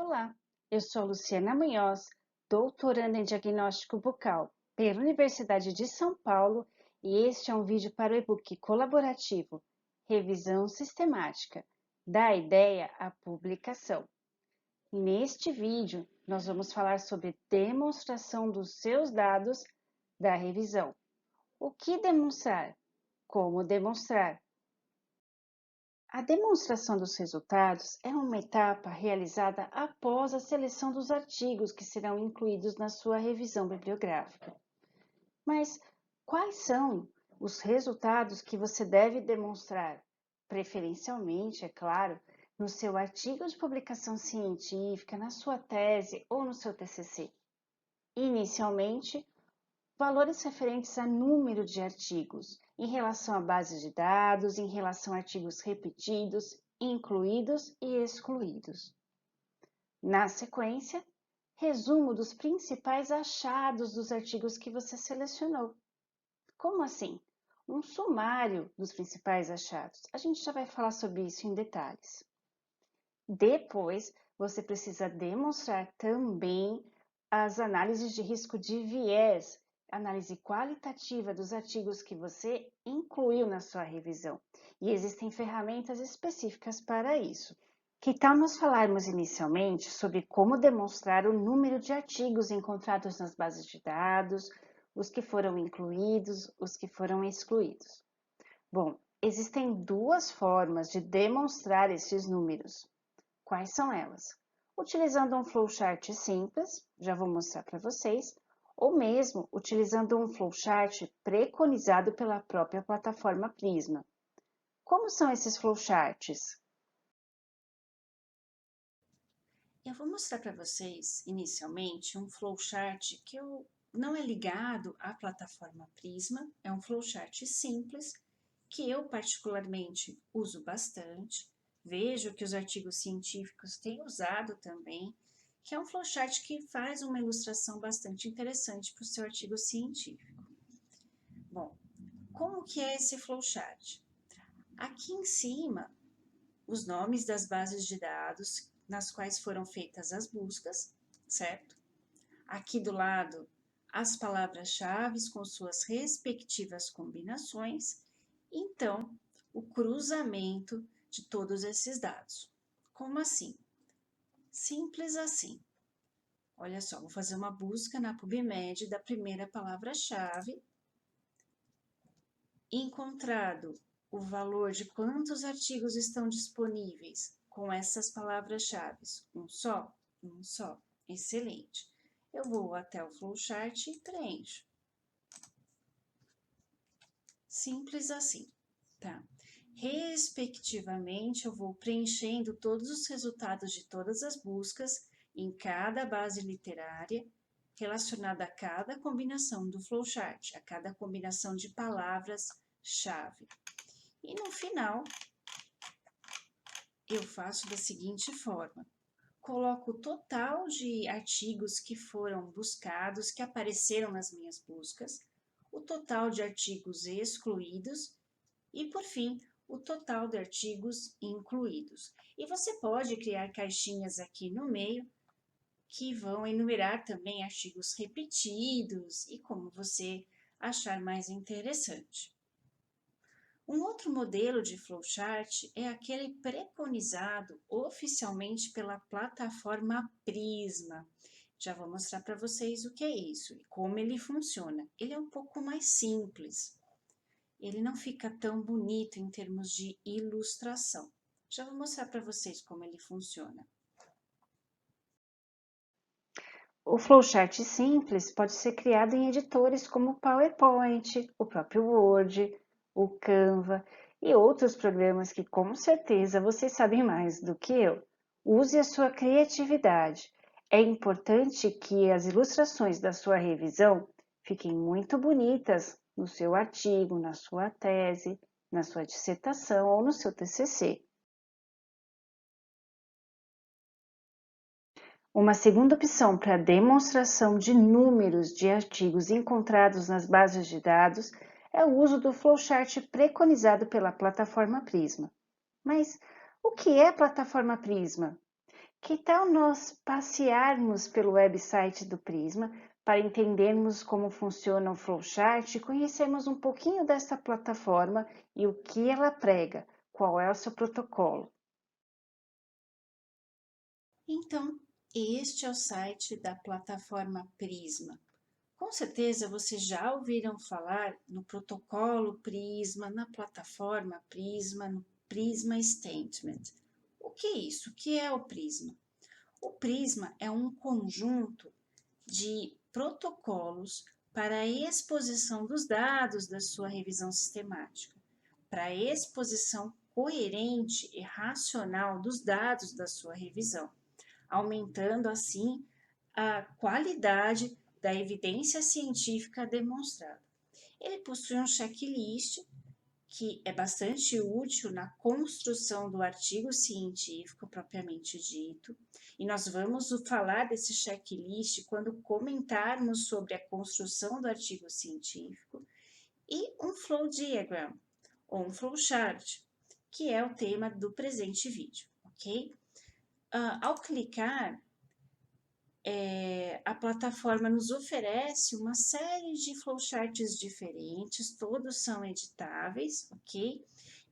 Olá, eu sou Luciana Munhoz, doutoranda em diagnóstico bucal pela Universidade de São Paulo e este é um vídeo para o e-book colaborativo Revisão Sistemática, da ideia à publicação. Neste vídeo, nós vamos falar sobre demonstração dos seus dados da revisão. O que demonstrar? Como demonstrar? A demonstração dos resultados é uma etapa realizada após a seleção dos artigos que serão incluídos na sua revisão bibliográfica. Mas quais são os resultados que você deve demonstrar? Preferencialmente, é claro, no seu artigo de publicação científica, na sua tese ou no seu TCC. Inicialmente, valores referentes a número de artigos, em relação a bases de dados, em relação a artigos repetidos, incluídos e excluídos. Na sequência, resumo dos principais achados dos artigos que você selecionou. Como assim? Um sumário dos principais achados. A gente já vai falar sobre isso em detalhes. Depois, você precisa demonstrar também as análises de risco de viés, análise qualitativa dos artigos que você incluiu na sua revisão. E existem ferramentas específicas para isso. Que tal nós falarmos inicialmente sobre como demonstrar o número de artigos encontrados nas bases de dados, os que foram incluídos, os que foram excluídos? Bom, existem duas formas de demonstrar esses números. Quais são elas? Utilizando um flowchart simples, já vou mostrar para vocês, ou mesmo utilizando um flowchart preconizado pela própria plataforma Prisma. Como são esses flowcharts? Eu vou mostrar para vocês, inicialmente, um flowchart que não é ligado à plataforma Prisma, é um flowchart simples, que eu particularmente uso bastante, vejo que os artigos científicos têm usado também, que é um flowchart que faz uma ilustração bastante interessante para o seu artigo científico. Bom, como que é esse flowchart? Aqui em cima, os nomes das bases de dados nas quais foram feitas as buscas, certo? Aqui do lado, as palavras-chave com suas respectivas combinações, então, o cruzamento de todos esses dados. Como assim? Simples assim. Olha só, vou fazer uma busca na PubMed da primeira palavra-chave. Encontrado o valor de quantos artigos estão disponíveis com essas palavras-chave? Um só? Um só. Excelente. Eu vou até o flowchart e preencho. Simples assim, tá? Respectivamente, eu vou preenchendo todos os resultados de todas as buscas em cada base literária relacionada a cada combinação do flowchart, a cada combinação de palavras-chave. E no final, eu faço da seguinte forma: coloco o total de artigos que foram buscados, que apareceram nas minhas buscas, o total de artigos excluídos e, por fim, o total de artigos incluídos. E você pode criar caixinhas aqui no meio que vão enumerar também artigos repetidos e como você achar mais interessante. Um outro modelo de flowchart é aquele preconizado oficialmente pela plataforma Prisma. Já vou mostrar para vocês o que é isso e como ele funciona. Ele é um pouco mais simples. Ele não fica tão bonito em termos de ilustração. Já vou mostrar para vocês como ele funciona. O flowchart simples pode ser criado em editores como o PowerPoint, o próprio Word, o Canva e outros programas que com certeza vocês sabem mais do que eu. Use a sua criatividade. É importante que as ilustrações da sua revisão fiquem muito bonitas no seu artigo, na sua tese, na sua dissertação ou no seu TCC. Uma segunda opção para demonstração de números de artigos encontrados nas bases de dados é o uso do flowchart preconizado pela plataforma Prisma. Mas o que é a plataforma Prisma? Que tal nós passearmos pelo website do Prisma para entendermos como funciona o Flowchart e conhecermos um pouquinho dessa plataforma e o que ela prega, qual é o seu protocolo? Então, este é o site da plataforma Prisma. Com certeza vocês já ouviram falar no protocolo Prisma, na plataforma Prisma, no Prisma Statement. O que é isso? O que é o Prisma? O Prisma é um conjunto de protocolos para a exposição dos dados da sua revisão sistemática, para a exposição coerente e racional dos dados da sua revisão, aumentando assim a qualidade da evidência científica demonstrada. Ele possui um checklist que é bastante útil na construção do artigo científico propriamente dito, e nós vamos falar desse checklist quando comentarmos sobre a construção do artigo científico, e um flow diagram, ou um flowchart, que é o tema do presente vídeo, ok? Ao clicar, a plataforma nos oferece uma série de flowcharts diferentes, todos são editáveis, ok?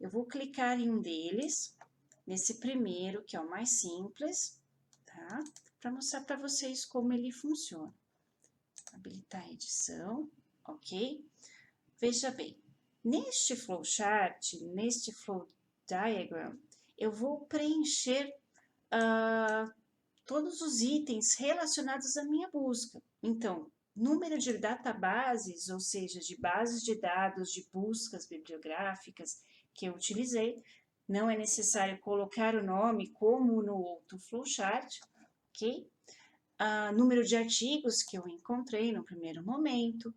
Eu vou clicar em um deles, nesse primeiro, que é o mais simples, tá? Para mostrar para vocês como ele funciona. Habilitar a edição, ok? Veja bem, neste flowchart, neste flow diagram, eu vou preencher todos os itens relacionados à minha busca. Então, número de databases, ou seja, de bases de dados de buscas bibliográficas que eu utilizei, não é necessário colocar o nome como no outro flowchart, ok? Número de artigos que eu encontrei no primeiro momento,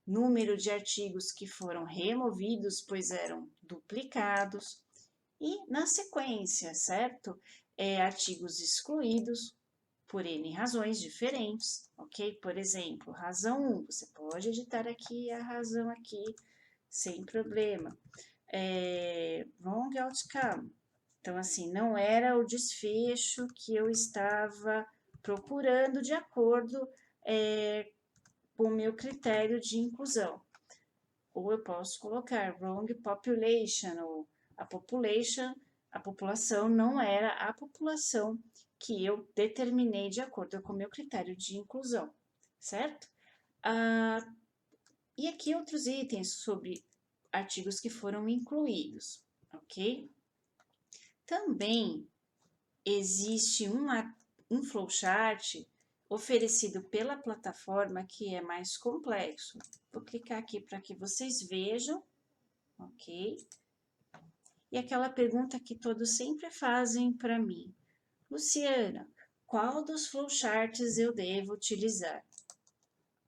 número de artigos que foram removidos, pois eram duplicados, e na sequência, certo? Artigos excluídos por N razões diferentes, ok? Por exemplo, razão 1, você pode editar aqui a razão aqui, sem problema. Wrong outcome. Então, assim, não era o desfecho que eu estava procurando de acordo com o meu critério de inclusão. Ou eu posso colocar wrong population, ou a população não era a população que eu determinei de acordo com o meu critério de inclusão, certo? E aqui outros itens sobre artigos que foram incluídos, ok? Também existe um flowchart oferecido pela plataforma que é mais complexo. Vou clicar aqui para que vocês vejam, ok? E aquela pergunta que todos sempre fazem para mim: Luciana, qual dos flowcharts eu devo utilizar?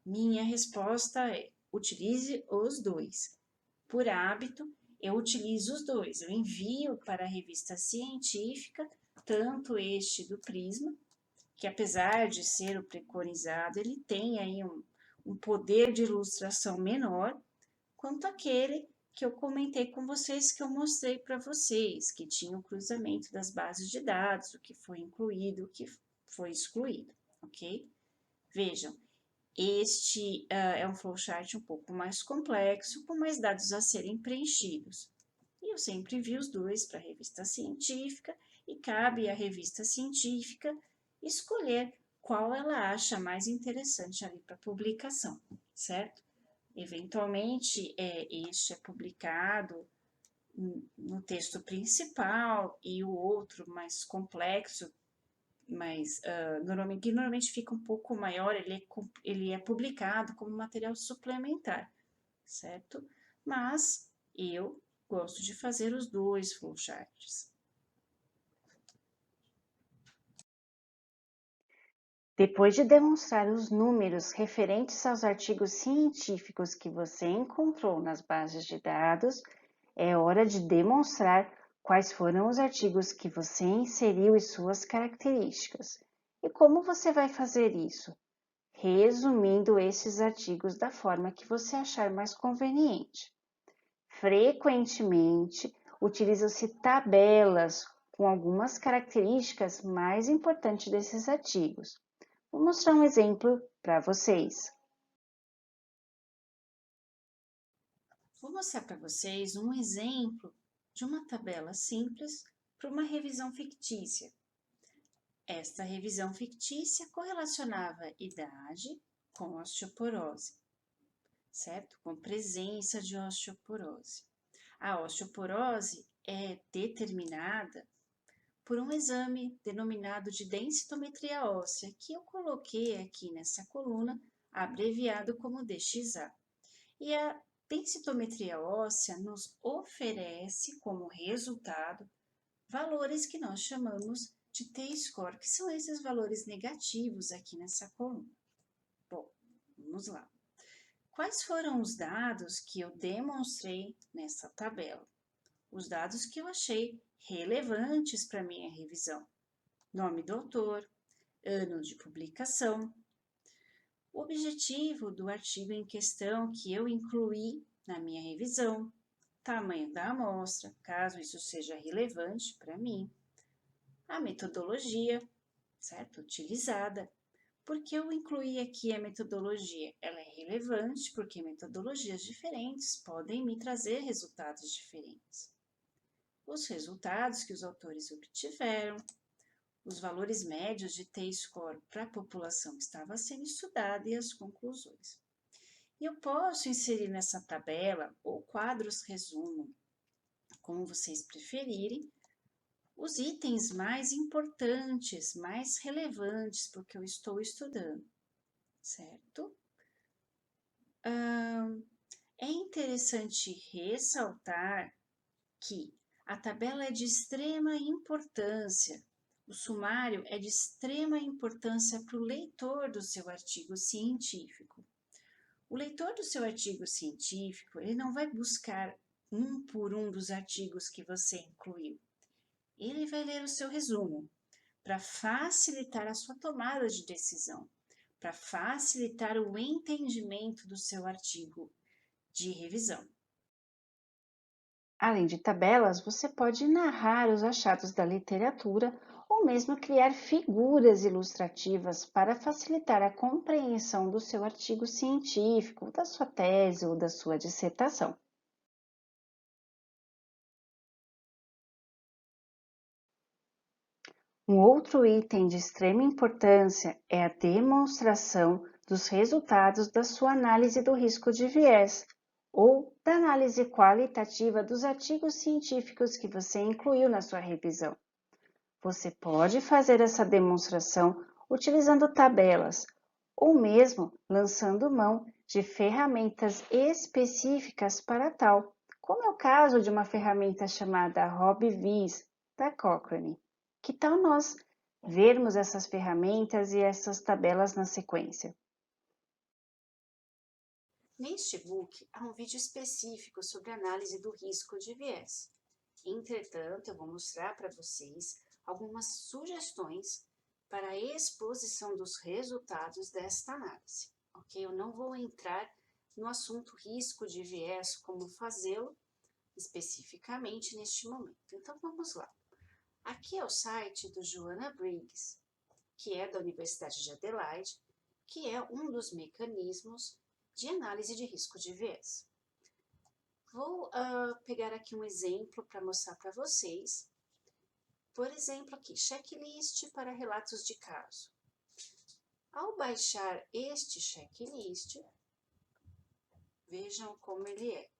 Minha resposta é: utilize os dois. Por hábito, eu utilizo os dois. Eu envio para a revista científica, tanto este do Prisma, que apesar de ser o preconizado, ele tem aí um poder de ilustração menor, quanto aquele que eu comentei com vocês, que eu mostrei para vocês, que tinha o cruzamento das bases de dados, o que foi incluído, o que foi excluído, ok? Vejam, este é um flowchart um pouco mais complexo, com mais dados a serem preenchidos. E eu sempre envio os dois para a revista científica, e cabe à revista científica escolher qual ela acha mais interessante ali para publicação, certo? Eventualmente, este é publicado no texto principal e o outro mais complexo, mas que normalmente fica um pouco maior, ele é publicado como material suplementar, certo? Mas eu gosto de fazer os dois flowcharts. Depois de demonstrar os números referentes aos artigos científicos que você encontrou nas bases de dados, é hora de demonstrar quais foram os artigos que você inseriu e suas características. E como você vai fazer isso? Resumindo esses artigos da forma que você achar mais conveniente. Frequentemente, utilizam-se tabelas com algumas características mais importantes desses artigos. Vou mostrar um exemplo para vocês. Vou mostrar para vocês um exemplo de uma tabela simples para uma revisão fictícia. Esta revisão fictícia correlacionava idade com osteoporose, certo? Com presença de osteoporose. A osteoporose é determinada por um exame denominado de densitometria óssea, que eu coloquei aqui nessa coluna, abreviado como DXA. E a densitometria óssea nos oferece como resultado valores que nós chamamos de T-score, que são esses valores negativos aqui nessa coluna. Bom, vamos lá. Quais foram os dados que eu demonstrei nessa tabela? Os dados que eu achei relevantes para minha revisão. Nome do autor, ano de publicação. O objetivo do artigo em questão que eu incluí na minha revisão, tamanho da amostra, caso isso seja relevante para mim, a metodologia, certo? Utilizada. Por que eu incluí aqui a metodologia? Ela é relevante porque metodologias diferentes podem me trazer resultados diferentes. Os resultados que os autores obtiveram, os valores médios de T-score para a população que estava sendo estudada e as conclusões. E eu posso inserir nessa tabela ou quadros resumo, como vocês preferirem, os itens mais importantes, mais relevantes para o que eu estou estudando, certo? É interessante ressaltar que a tabela é de extrema importância, o sumário é de extrema importância para o leitor do seu artigo científico. O leitor do seu artigo científico, ele não vai buscar um por um dos artigos que você incluiu. Ele vai ler o seu resumo para facilitar a sua tomada de decisão, para facilitar o entendimento do seu artigo de revisão. Além de tabelas, você pode narrar os achados da literatura ou mesmo criar figuras ilustrativas para facilitar a compreensão do seu artigo científico, da sua tese ou da sua dissertação. Um outro item de extrema importância é a demonstração dos resultados da sua análise do risco de viés ou da análise qualitativa dos artigos científicos que você incluiu na sua revisão. Você pode fazer essa demonstração utilizando tabelas ou mesmo lançando mão de ferramentas específicas para tal, como é o caso de uma ferramenta chamada RobVis da Cochrane. Que tal nós vermos essas ferramentas e essas tabelas na sequência? Neste book, há um vídeo específico sobre análise do risco de viés. Entretanto, eu vou mostrar para vocês algumas sugestões para a exposição dos resultados desta análise, ok? Eu não vou entrar no assunto risco de viés, como fazê-lo especificamente neste momento. Então, vamos lá. Aqui é o site do Joanna Briggs, que é da Universidade de Adelaide, que é um dos mecanismos de análise de risco de viés. Vou pegar aqui um exemplo para mostrar para vocês. Por exemplo, aqui, checklist para relatos de caso. Ao baixar este checklist, vejam como ele é.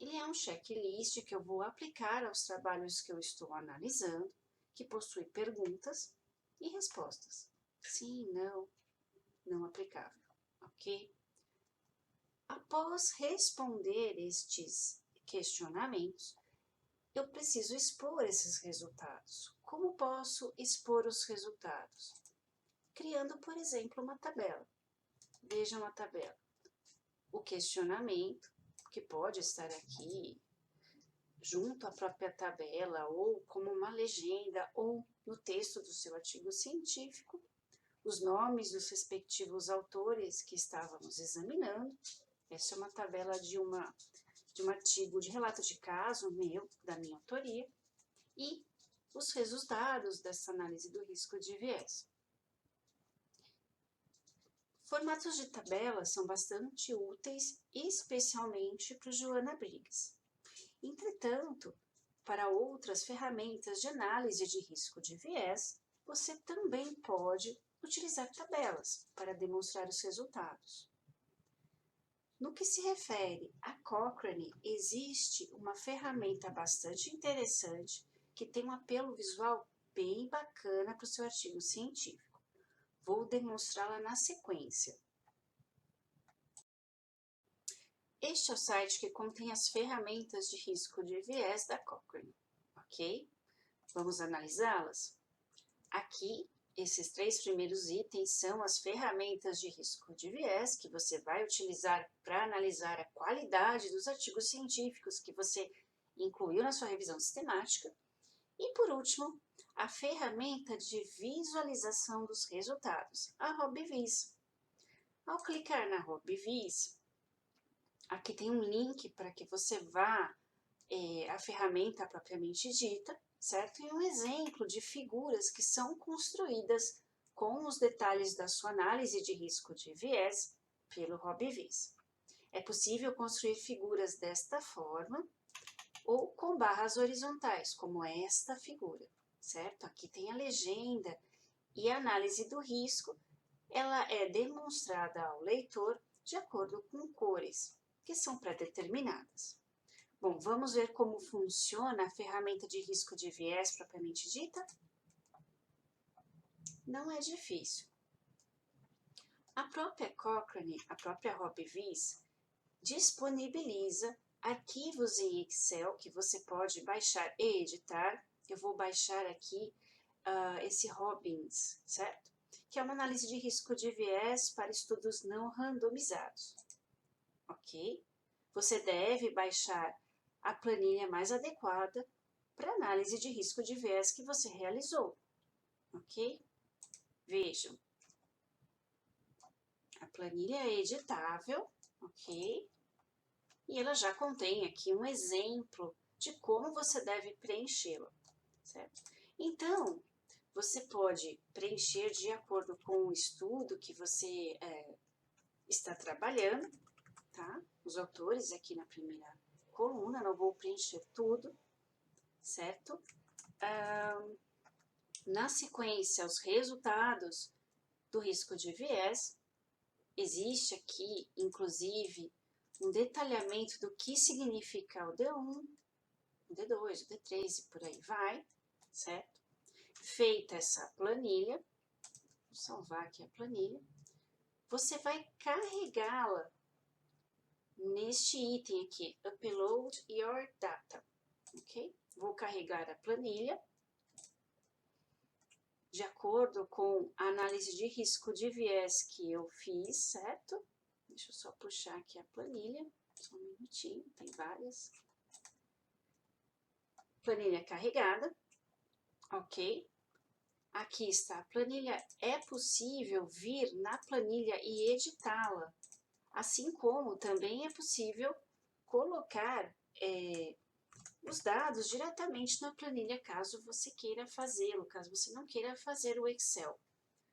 Ele é um checklist que eu vou aplicar aos trabalhos que eu estou analisando, que possui perguntas e respostas. Sim, não, não aplicável, ok? Após responder estes questionamentos, eu preciso expor esses resultados. Como posso expor os resultados? Criando, por exemplo, uma tabela. Vejam a tabela. O questionamento, que pode estar aqui junto à própria tabela, ou como uma legenda, ou no texto do seu artigo científico, os nomes dos respectivos autores que estávamos examinando. Essa é uma tabela de um artigo de relato de caso meu, da minha autoria. e os resultados dessa análise do risco de viés. Formatos de tabelas são bastante úteis, especialmente para o Joana Briggs. Entretanto, para outras ferramentas de análise de risco de viés, você também pode utilizar tabelas para demonstrar os resultados. No que se refere a Cochrane, existe uma ferramenta bastante interessante que tem um apelo visual bem bacana para o seu artigo científico. Vou demonstrá-la na sequência. Este é o site que contém as ferramentas de risco de viés da Cochrane, ok? Vamos analisá-las? Aqui, esses 3 primeiros itens são as ferramentas de risco de viés que você vai utilizar para analisar a qualidade dos artigos científicos que você incluiu na sua revisão sistemática. E, por último, a ferramenta de visualização dos resultados, a RobVis. Ao clicar na RobVis, aqui tem um link para que você vá à ferramenta propriamente dita, certo? E um exemplo de figuras que são construídas com os detalhes da sua análise de risco de viés pelo RobVis. É possível construir figuras desta forma ou com barras horizontais, como esta figura, certo? Aqui tem a legenda e a análise do risco, ela é demonstrada ao leitor de acordo com cores, que são pré-determinadas. Bom, vamos ver como funciona a ferramenta de risco de viés propriamente dita? Não é difícil. A própria Cochrane, a própria RobVis, disponibiliza arquivos em Excel que você pode baixar e editar. Eu vou baixar aqui esse Robbins, certo? Que é uma análise de risco de viés para estudos não randomizados, ok? Você deve baixar a planilha mais adequada para análise de risco de viés que você realizou, ok? Vejam, a planilha é editável, ok? E ela já contém aqui um exemplo de como você deve preenchê-la, certo? Então, você pode preencher de acordo com o estudo que você está trabalhando, tá? Os autores aqui na primeira coluna, não vou preencher tudo, certo? Na sequência, os resultados do risco de viés. Existe aqui, inclusive, um detalhamento do que significa o D1, o D2, o D3 e por aí vai, certo? Feita essa planilha, vou salvar aqui a planilha, você vai carregá-la neste item aqui, Upload Your Data, ok? Vou carregar a planilha de acordo com a análise de risco de viés que eu fiz, certo? Deixa eu só puxar aqui a planilha, só um minutinho, tem várias. Planilha carregada, ok? Aqui está a planilha. É possível vir na planilha e editá-la, assim como também é possível colocar os dados diretamente na planilha, caso você queira fazê-lo, caso você não queira fazer o Excel.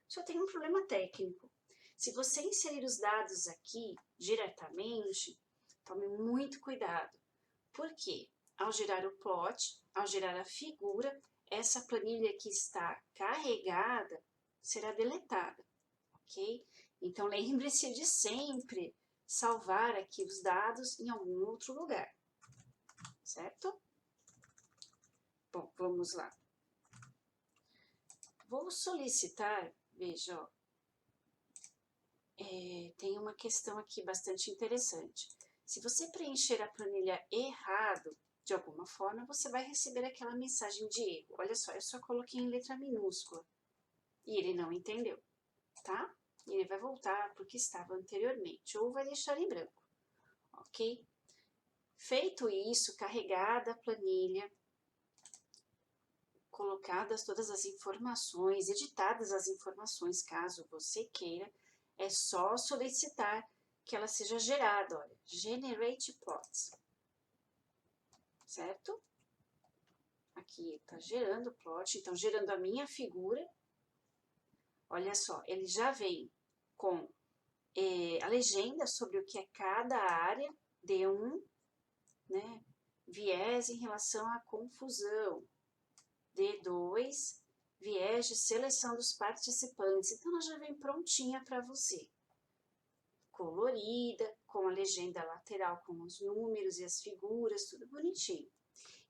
Só tem um problema técnico. Se você inserir os dados aqui diretamente, tome muito cuidado. Por quê? Ao gerar o plot, ao gerar a figura, essa planilha que está carregada será deletada, ok? Então, lembre-se de sempre salvar aqui os dados em algum outro lugar, certo? Bom, vamos lá. Vou solicitar, veja, ó, tem uma questão aqui bastante interessante. Se você preencher a planilha errado, de alguma forma, você vai receber aquela mensagem de erro. Olha só, eu só coloquei em letra minúscula e ele não entendeu, tá? E ele vai voltar para o que estava anteriormente, ou vai deixar em branco, ok? Feito isso, carregada a planilha, colocadas todas as informações, editadas as informações, caso você queira, é só solicitar que ela seja gerada, olha, Generate Plots, certo? Aqui está gerando o plot, então gerando a minha figura. Olha só, ele já vem com a legenda sobre o que é cada área, D1, né? Viés em relação à confusão. D2, viés de seleção dos participantes. Então, ela já vem prontinha para você. Colorida, com a legenda lateral, com os números e as figuras, tudo bonitinho.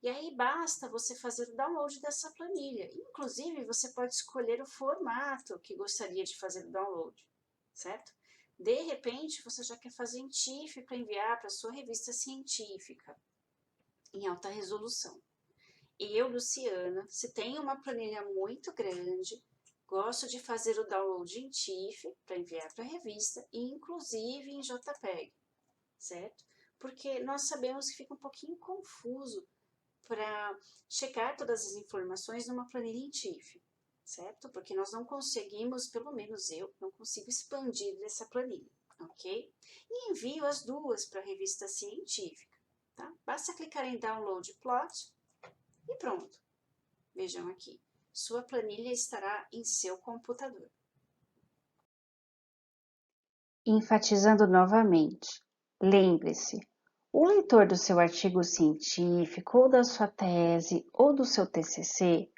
E aí basta você fazer o download dessa planilha. Inclusive, você pode escolher o formato que gostaria de fazer o download, certo? De repente, você já quer fazer em TIFF para enviar para a sua revista científica, em alta resolução. E eu, Luciana, se tenho uma planilha muito grande, gosto de fazer o download em TIFF para enviar para a revista e inclusive em JPEG, certo? Porque nós sabemos que fica um pouquinho confuso para checar todas as informações numa planilha em TIFF, certo? Porque nós não conseguimos, pelo menos eu, não consigo expandir essa planilha, ok? E envio as duas para a revista científica, tá? Basta clicar em Download Plot e pronto. Vejam aqui, sua planilha estará em seu computador. Enfatizando novamente, lembre-se, o leitor do seu artigo científico, ou da sua tese, ou do seu TCC,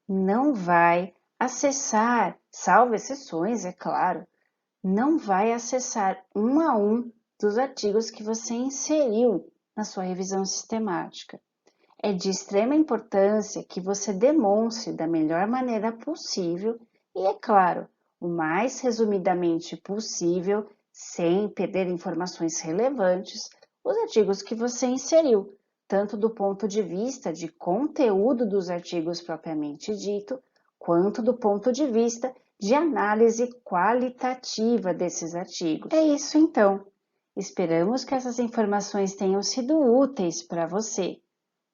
não vai acessar, salvo exceções, é claro, não vai acessar um a um dos artigos que você inseriu na sua revisão sistemática. É de extrema importância que você demonstre da melhor maneira possível e, é claro, o mais resumidamente possível, sem perder informações relevantes, os artigos que você inseriu, tanto do ponto de vista de conteúdo dos artigos propriamente dito, quanto do ponto de vista de análise qualitativa desses artigos. É isso então. Esperamos que essas informações tenham sido úteis para você.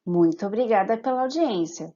Muito obrigada pela audiência.